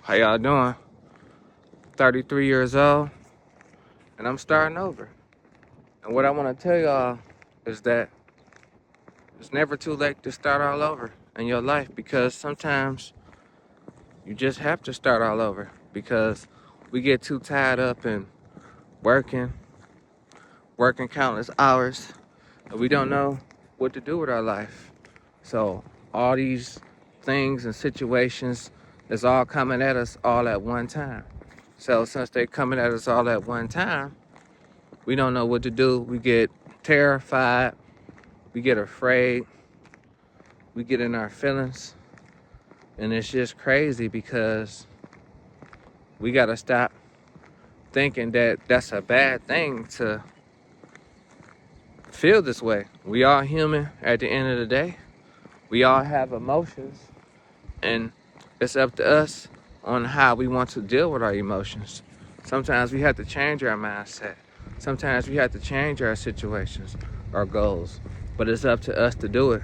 How y'all doing? 33 years old, and I'm starting over. And what I want to tell y'all is that it's never too late to start all over in your life, because sometimes you just have to start all over because we get too tied up in working, working countless hours, and we don't know what to do with our life. So all these things and situations is all coming at us all at one time. So since they're coming at us all at one time, we don't know what to do. We get terrified, we get afraid, we get in our feelings, and it's just crazy because we gotta stop thinking that that's a bad thing to feel this way. We all human at the end of the day. We all have emotions, and it's up to us on how we want to deal with our emotions. Sometimes we have to change our mindset. Sometimes we have to change our situations, our goals, but it's up to us to do it.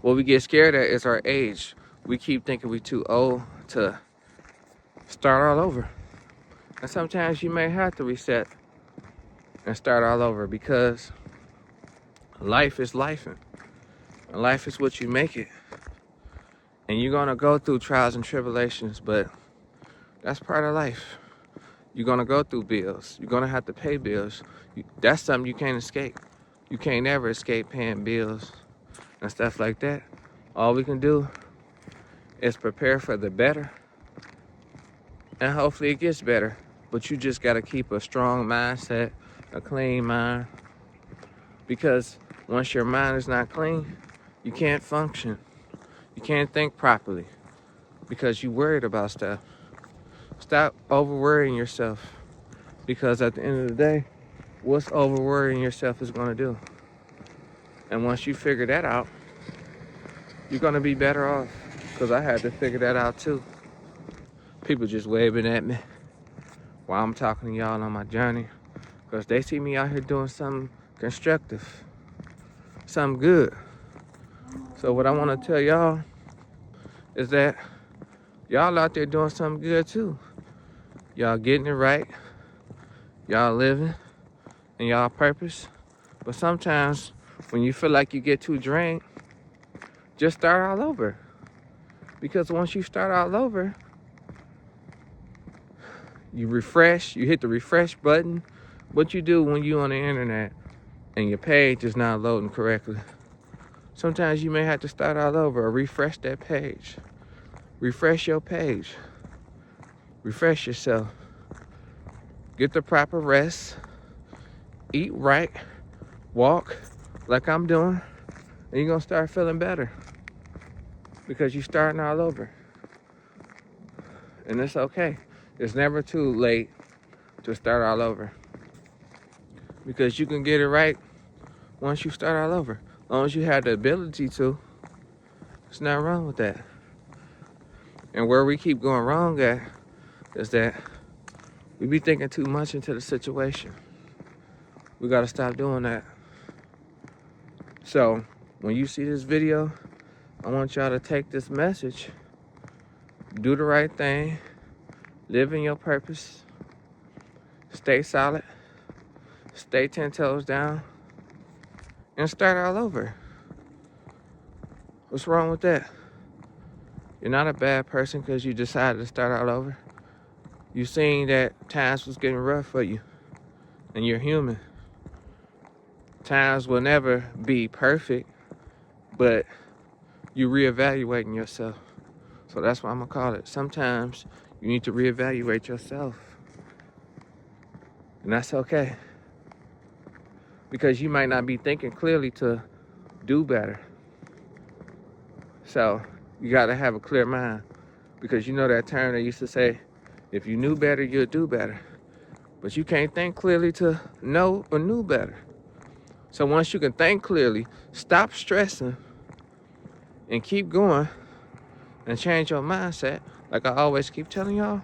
What we get scared at is our age. We keep thinking we're too old to start all over. And sometimes you may have to reset and start all over because life is life. And life is what you make it. And you're gonna go through trials and tribulations, but that's part of life. You're gonna go through bills. You're gonna have to pay bills. That's something you can't escape. You can't ever escape paying bills and stuff like that. All we can do is prepare for the better, and hopefully it gets better. But you just gotta keep a strong mindset, a clean mind, because once your mind is not clean, you can't function. You can't think properly because you worried about stuff. Stop over worrying yourself, because at the end of the day, what's over worrying yourself is gonna do? And once you figure that out, you're gonna be better off, because I had to figure that out too. People just waving at me while I'm talking to y'all on my journey, because they see me out here doing something constructive, something good. So what I want to tell y'all is that y'all out there doing something good too. Y'all getting it right, y'all living in y'all purpose. But sometimes when you feel like you get too drained, just start all over. Because once you start all over, you refresh, you hit the refresh button. What you do when you on the internet and your page is not loading correctly, sometimes you may have to start all over or refresh that page. Refresh your page. Refresh yourself. Get the proper rest. Eat right. Walk like I'm doing. And you're going to start feeling better, because you're starting all over. And it's okay. It's never too late to start all over, because you can get it right once you start all over. As long as you have the ability to, there's nothing wrong with that. And where we keep going wrong at is that we be thinking too much into the situation. We got to stop doing that. So when you see this video, I want y'all to take this message, do the right thing, live in your purpose, stay solid, stay 10 toes down, and start all over. What's wrong with that? You're not a bad person because you decided to start all over. You seen that times was getting rough for you, and you're human. Times will never be perfect, but you reevaluating yourself. So that's what I'm gonna call it. Sometimes you need to reevaluate yourself, and that's okay, because you might not be thinking clearly to do better. So you gotta have a clear mind, because you know that term they used to say, if you knew better, you'd do better. But you can't think clearly to know or knew better. So once you can think clearly, stop stressing and keep going and change your mindset, like I always keep telling y'all,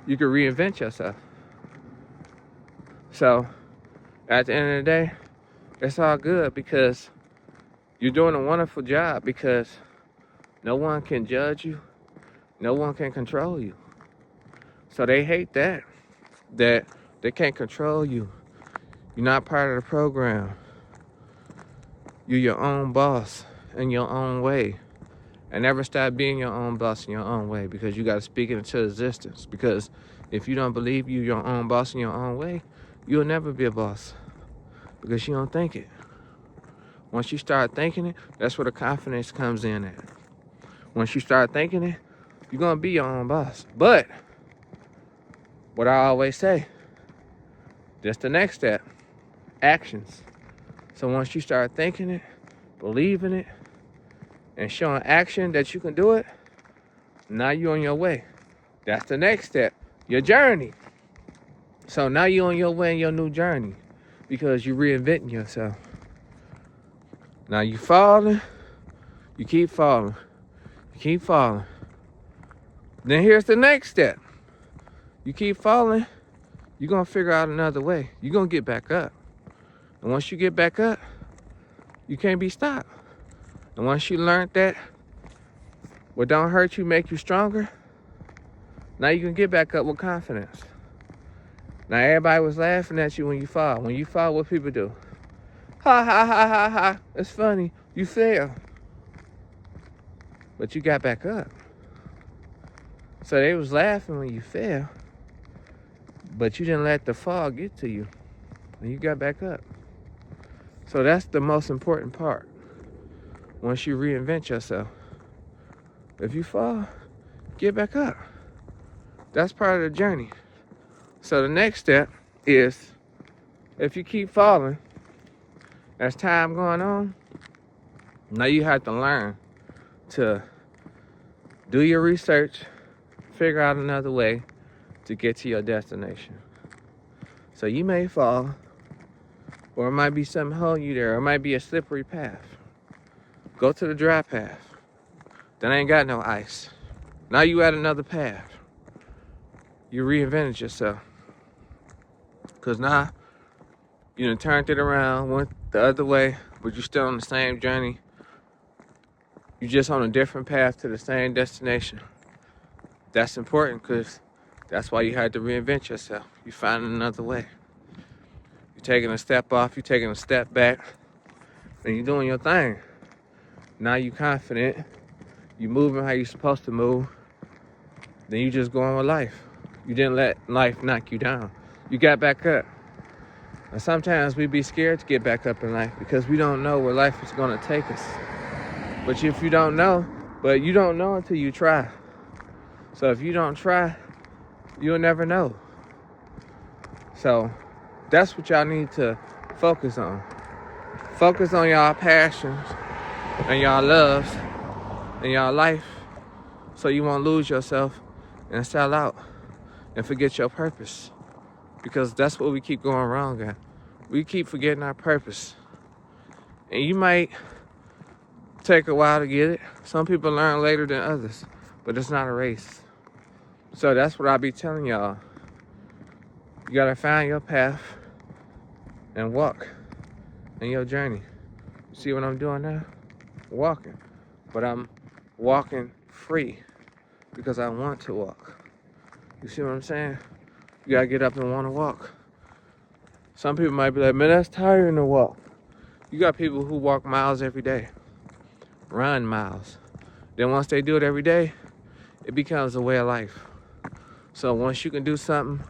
you can reinvent yourself. So at the end of the day, it's all good, because you're doing a wonderful job, because no one can judge you. No one can control you. So they hate that they can't control you. You're not part of the program. You're your own boss in your own way. And never stop being your own boss in your own way, because you got to speak it into existence. Because if you don't believe you're your own boss in your own way, you'll never be a boss, because you don't think it. Once you start thinking it, that's where the confidence comes in at. Once you start thinking it, you're going to be your own boss. But what I always say, that's the next step, actions. So once you start thinking it, believing it, and showing action that you can do it, now you're on your way. That's the next step, your journey. So now you're on your way in your new journey, because you're reinventing yourself. Now you falling, you keep falling, you keep falling. Then here's the next step. You keep falling, you're going to figure out another way. You're going to get back up. And once you get back up, you can't be stopped. And once you learned that what don't hurt you make you stronger, now you can get back up with confidence. Now everybody was laughing at you when you fall. When you fall, what people do? Ha ha ha ha ha. It's funny. You fail. But you got back up. So they was laughing when you fell, but you didn't let the fall get to you, and you got back up. So that's the most important part. Once you reinvent yourself, if you fall, get back up. That's part of the journey. So the next step is, if you keep falling, as time going on, now you have to learn to do your research, figure out another way to get to your destination. So you may fall, or it might be something holding you there, or it might be a slippery path. Go to the dry path. That ain't got no ice. Now you at another path. You reinvented yourself. Because now you done turned it around, went the other way, but you're still on the same journey. You're just on a different path to the same destination. That's important, because that's why you had to reinvent yourself. You finding another way. You're taking a step off, you're taking a step back, and you're doing your thing. Now you're confident, you're moving how you're supposed to move, then you just go on with life. You didn't let life knock you down. You got back up. And sometimes we be scared to get back up in life, because we don't know where life is going to take us. But if you don't know, you don't know until you try. So if you don't try, you'll never know. So that's what y'all need to focus on. Focus on y'all passions and y'all loves and y'all life, so you won't lose yourself and sell out and forget your purpose. Because that's what we keep going wrong at. We keep forgetting our purpose. And you might take a while to get it. Some people learn later than others, but it's not a race. So that's what I be telling y'all. You gotta find your path and walk in your journey. See what I'm doing now? Walking. But I'm walking free, because I want to walk. You see what I'm saying? You gotta get up and want to walk. Some people might be like, man, that's tiring to walk. You got people who walk miles every day, run miles. Then once they do it every day, it becomes a way of life. So once you can do something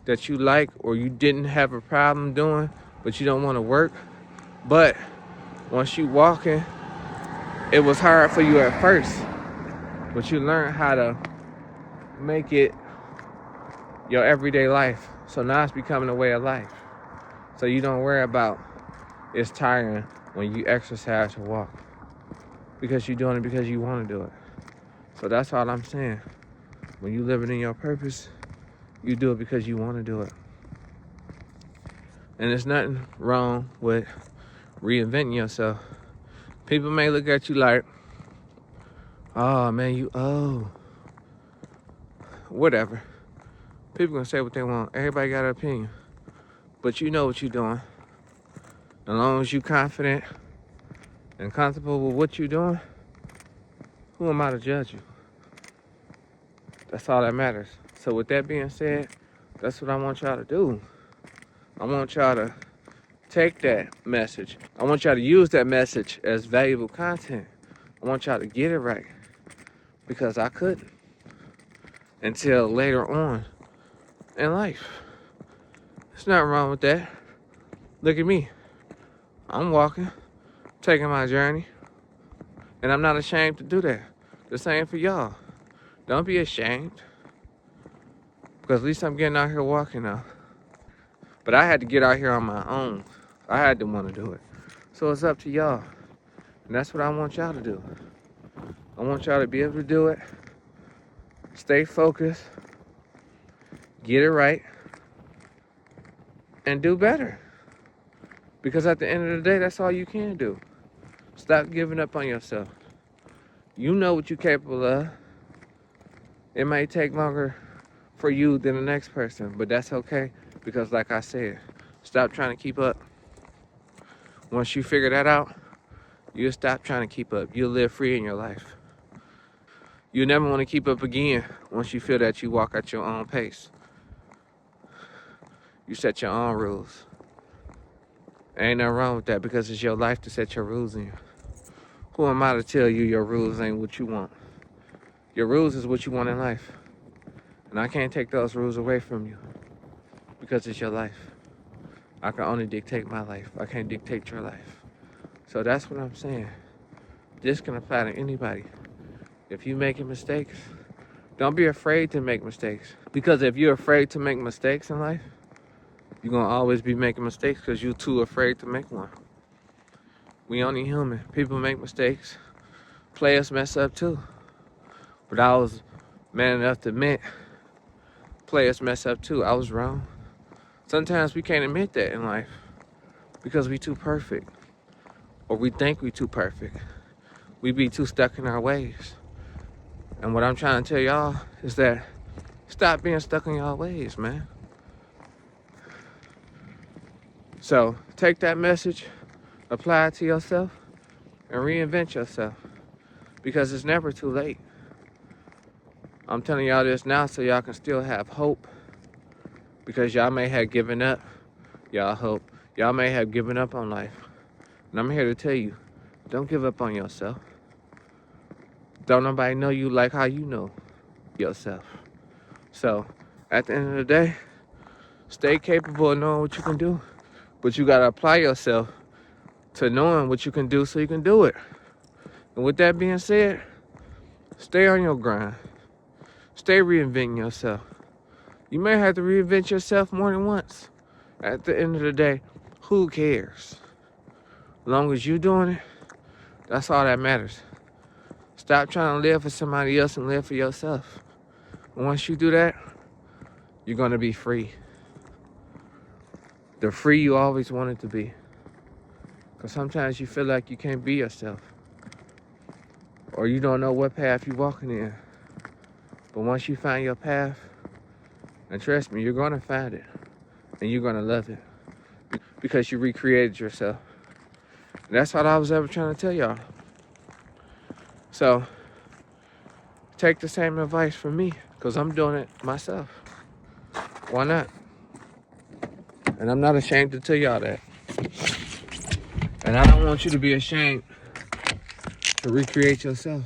that you like, or you didn't have a problem doing, but you don't want to work, but once you walking, it was hard for you at first, but you learn how to make it your everyday life. So now it's becoming a way of life. So you don't worry about it's tiring when you exercise or walk, because you're doing it because you want to do it. So that's all I'm saying. When you living in your purpose, you do it because you want to do it. And there's nothing wrong with reinventing yourself. People may look at you like, oh man, you old. Whatever. People gonna say what they want. Everybody got an opinion. But you know what you're doing. As long as you're confident and comfortable with what you're doing, who am I to judge you? That's all that matters. So with that being said, that's what I want y'all to do. I want y'all to take that message. I want y'all to use that message as valuable content. I want y'all to get it right. Because I couldn't until later on in life. There's nothing wrong with that. Look at me. I'm walking, taking my journey, and I'm not ashamed to do that. The same for y'all. Don't be ashamed. Because at least I'm getting out here walking now. But I had to get out here on my own. I had to want to do it. So it's up to y'all. And that's what I want y'all to do. I want y'all to be able to do it. Stay focused. Get it right. And do better. Because at the end of the day, that's all you can do. Stop giving up on yourself. You know what you're capable of. It may take longer for you than the next person, but that's okay. Because like I said, stop trying to keep up. Once you figure that out, you'll stop trying to keep up. You'll live free in your life. You'll never want to keep up again once you feel that you walk at your own pace. You set your own rules. Ain't nothing wrong with that because it's your life to set your rules in. Who am I to tell you your rules ain't what you want? Your rules is what you want in life. And I can't take those rules away from you because it's your life. I can only dictate my life. I can't dictate your life. So that's what I'm saying. This can apply to anybody. If you making mistakes, don't be afraid to make mistakes. Because if you're afraid to make mistakes in life, you're going to always be making mistakes because you're too afraid to make one. We only human. People make mistakes. Players mess up too. But I was man enough to admit players mess up too. I was wrong. Sometimes we can't admit that in life because we too perfect. Or we think we too perfect. We be too stuck in our ways. And what I'm trying to tell y'all is that stop being stuck in y'all ways, man. So take that message, apply it to yourself, and reinvent yourself. Because it's never too late. I'm telling y'all this now so y'all can still have hope. Because y'all may have given up y'all hope. Y'all may have given up on life. And I'm here to tell you, don't give up on yourself. Don't nobody know you like how you know yourself. So, at the end of the day, stay capable of knowing what you can do. But you gotta apply yourself to knowing what you can do so you can do it. And with that being said, stay on your grind. Stay reinventing yourself. You may have to reinvent yourself more than once. At the end of the day, who cares? As long as you're doing it, that's all that matters. Stop trying to live for somebody else and live for yourself. And once you do that, you're gonna be free. The free you always wanted to be. Because sometimes you feel like you can't be yourself. Or you don't know what path you're walking in. But once you find your path, and trust me, you're gonna find it. And you're gonna love it. Because you recreated yourself. And that's all I was ever trying to tell y'all. So, take the same advice from me. Because I'm doing it myself. Why not? And I'm not ashamed to tell y'all that. And I don't want you to be ashamed to recreate yourself.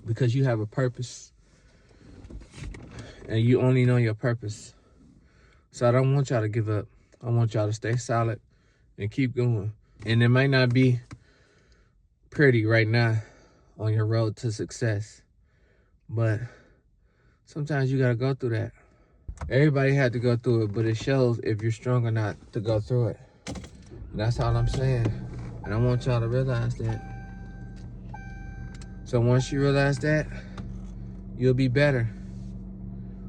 Because you have a purpose. And you only know your purpose. So I don't want y'all to give up. I want y'all to stay solid and keep going. And it might not be pretty right now on your road to success. But sometimes you gotta go through that. Everybody had to go through it, but it shows if you're strong or not to go through it. And that's all I'm saying. And I want y'all to realize that. So once you realize that, you'll be better.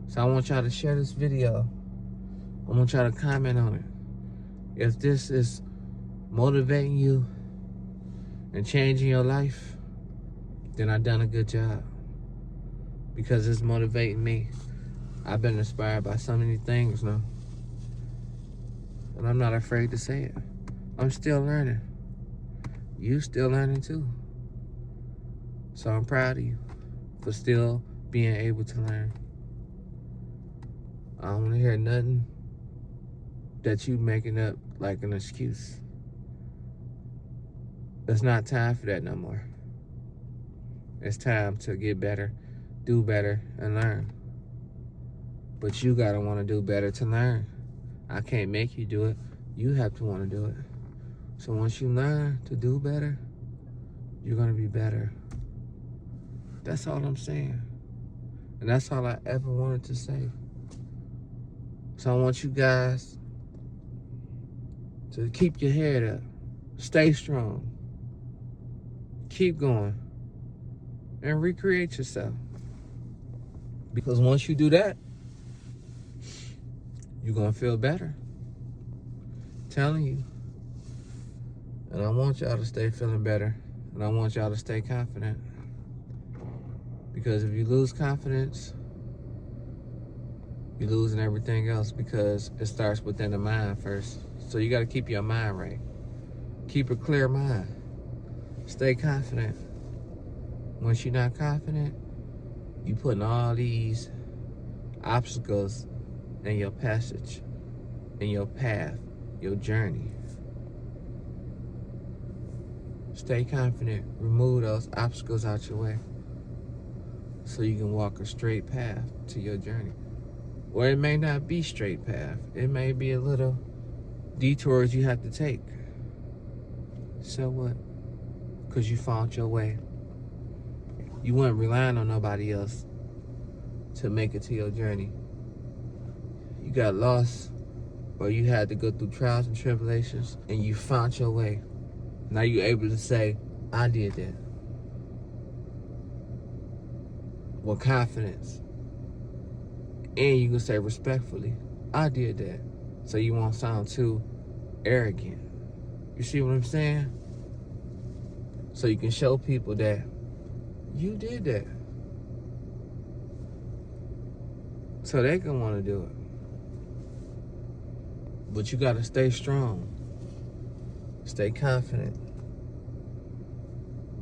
So I want y'all to share this video. I want y'all to comment on it. If this is motivating you and changing your life, then I've done a good job. Because it's motivating me. I've been inspired by so many things now. And I'm not afraid to say it. I'm still learning. You still learning too. So I'm proud of you for still being able to learn. I don't want to hear nothing that you making up like an excuse. It's not time for that no more. It's time to get better, do better, and learn. But you gotta want to do better to learn. I can't make you do it. You have to want to do it. So once you learn to do better, you're gonna be better. That's all I'm saying. And that's all I ever wanted to say. So I want you guys to keep your head up. Stay strong. Keep going. And recreate yourself. Because once you do that, you're going to feel better. I'm telling you. And I want y'all to stay feeling better. And I want y'all to stay confident. Because if you lose confidence, you're losing everything else, because it starts within the mind first. So you got to keep your mind right. Keep a clear mind. Stay confident. Once you're not confident, you putting all these obstacles in your passage, in your path, your journey. Stay confident. Remove those obstacles out your way so you can walk a straight path to your journey. Or it may not be straight path. It may be a little detours you have to take. So what? Because you found your way. You weren't relying on nobody else to make it to your journey. You got lost, or you had to go through trials and tribulations, and you found your way. Now you're able to say, I did that. With confidence. And you can say respectfully, I did that. So you won't sound too arrogant. You see what I'm saying? So you can show people that you did that. So they can want to do it. But you got to stay strong. Stay confident.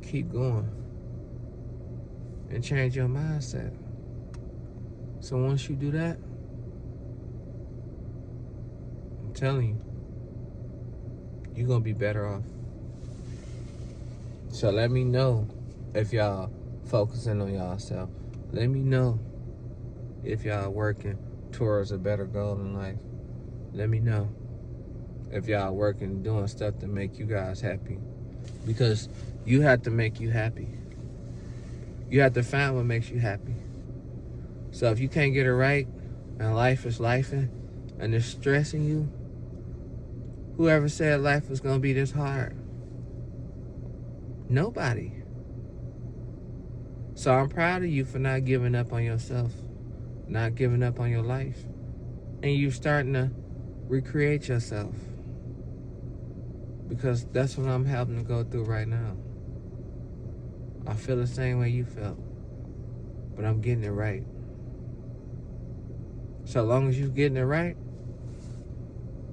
Keep going. And change your mindset. So once you do that, I'm telling you, you're going to be better off. So let me know if y'all focusing on y'allself. Let me know if y'all working towards a better goal in life. Let me know if y'all working, doing stuff to make you guys happy. Because you have to make you happy. You have to find what makes you happy. So if you can't get it right, and life is lifing, and it's stressing you, whoever said life was gonna be this hard? Nobody. So I'm proud of you for not giving up on yourself, not giving up on your life, and you starting to recreate yourself. Because that's what I'm having to go through right now. I feel the same way you felt, but I'm getting it right. So long as you're getting it right,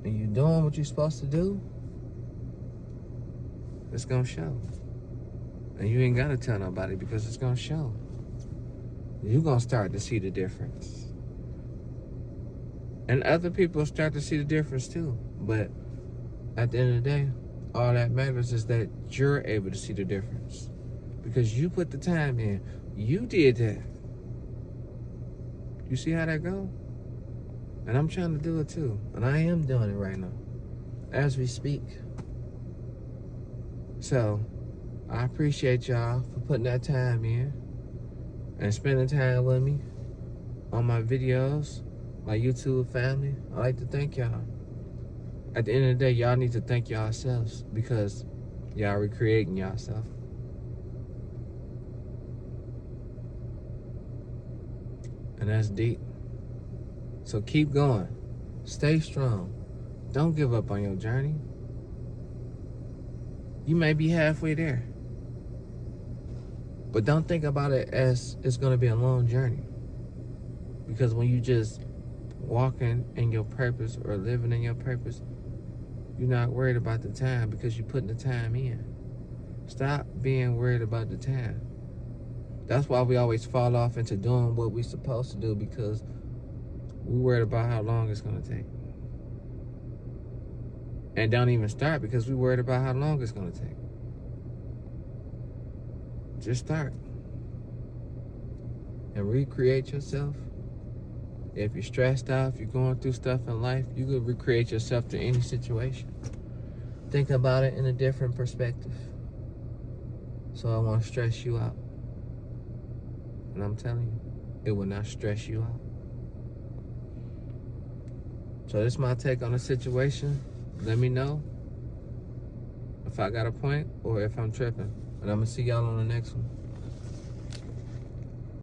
and you're doing what you're supposed to do, it's gonna show. And you ain't gotta tell nobody, because it's gonna show. You're gonna start to see the difference. And other people start to see the difference too. But at the end of the day, all that matters is that you're able to see the difference. Because you put the time in. You did that. You see how that go? And I'm trying to do it too. And I am doing it right now, as we speak. So, I appreciate y'all for putting that time in and spending time with me on my videos, my YouTube family. I like to thank y'all. At the end of the day, y'all need to thank yourselves, because y'all recreating yourself. And that's deep. So keep going. Stay strong. Don't give up on your journey. You may be halfway there. But don't think about it as it's going to be a long journey. Because when you just walking in your purpose or living in your purpose, you're not worried about the time, because you're putting the time in. Stop being worried about the time. That's why we always fall off into doing what we're supposed to do, because we're worried about how long it's going to take. And don't even start because we're worried about how long it's going to take. Just start. And recreate yourself. If you're stressed out, if you're going through stuff in life, you could recreate yourself to any situation. Think about it in a different perspective. So I won't stress you out. And I'm telling you, it will not stress you out. So this is my take on the situation. Let me know if I got a point or if I'm tripping. And I'm going to see y'all on the next one.